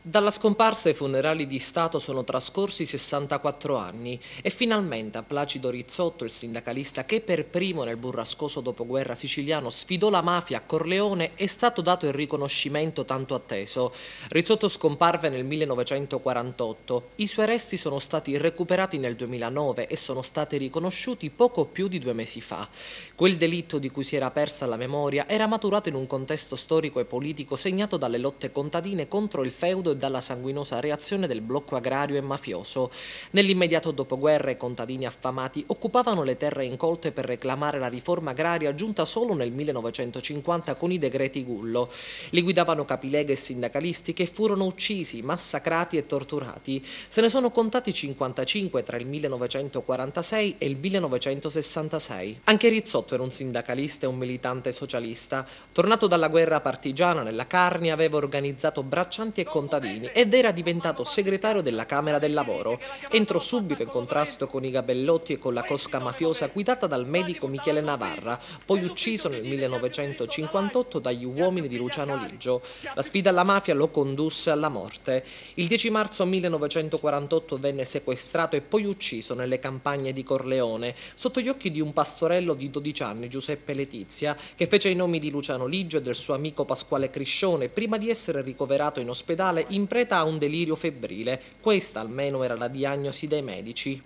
Dalla scomparsa ai funerali di Stato sono trascorsi 64 anni e finalmente a Placido Rizzotto, il sindacalista che per primo nel burrascoso dopoguerra siciliano sfidò la mafia a Corleone, è stato dato il riconoscimento tanto atteso. Rizzotto scomparve nel 1948, i suoi resti sono stati recuperati nel 2009 e sono stati riconosciuti poco più di 2 mesi fa. Quel delitto di cui si era persa la memoria era maturato in un contesto storico e politico segnato dalle lotte contadine contro il feudo e dalla sanguinosa reazione del blocco agrario e mafioso. Nell'immediato dopoguerra i contadini affamati occupavano le terre incolte per reclamare la riforma agraria giunta solo nel 1950 con i decreti Gullo. Li guidavano capileghe e sindacalisti che furono uccisi, massacrati e torturati. Se ne sono contati 55 tra il 1946 e il 1966. Anche Rizzotto era un sindacalista e un militante socialista. Tornato dalla guerra partigiana nella Carnia, aveva organizzato braccianti e contadini ed era diventato segretario della Camera del Lavoro. Entrò subito in contrasto con i gabellotti e con la cosca mafiosa guidata dal medico Michele Navarra, poi ucciso nel 1958 dagli uomini di Luciano Liggio. La sfida alla mafia lo condusse alla morte. Il 10 marzo 1948 venne sequestrato e poi ucciso nelle campagne di Corleone, sotto gli occhi di un pastorello di 12 anni, Giuseppe Letizia, che fece i nomi di Luciano Liggio e del suo amico Pasquale Criscione prima di essere ricoverato in ospedale in preda a un delirio febbrile. Questa almeno era la diagnosi dei medici.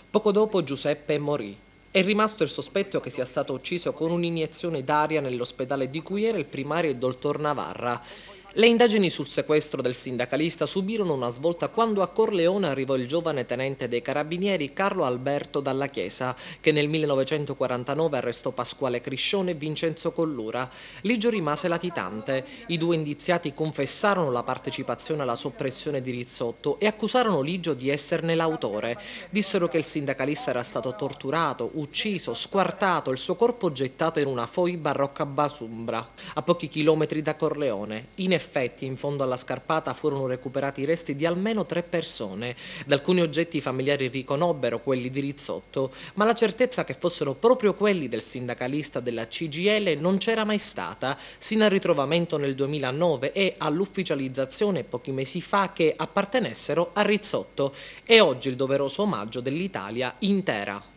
Poco dopo Giuseppe morì. È rimasto il sospetto che sia stato ucciso con un'iniezione d'aria nell'ospedale di cui era il primario il dottor Navarra. Le indagini sul sequestro del sindacalista subirono una svolta quando a Corleone arrivò il giovane tenente dei carabinieri Carlo Alberto Dalla Chiesa, che nel 1949 arrestò Pasquale Criscione e Vincenzo Collura. Liggio rimase latitante. I due indiziati confessarono la partecipazione alla soppressione di Rizzotto e accusarono Liggio di esserne l'autore. Dissero che il sindacalista era stato torturato, ucciso, squartato, il suo corpo gettato in una foiba a Roccabasumbra, a pochi chilometri da Corleone. In effetti, in fondo alla scarpata furono recuperati i resti di almeno 3 persone. Da alcuni oggetti i familiari riconobbero quelli di Rizzotto, ma la certezza che fossero proprio quelli del sindacalista della CGIL non c'era mai stata, sino al ritrovamento nel 2009 e all'ufficializzazione pochi mesi fa che appartenessero a Rizzotto. E oggi il doveroso omaggio dell'Italia intera.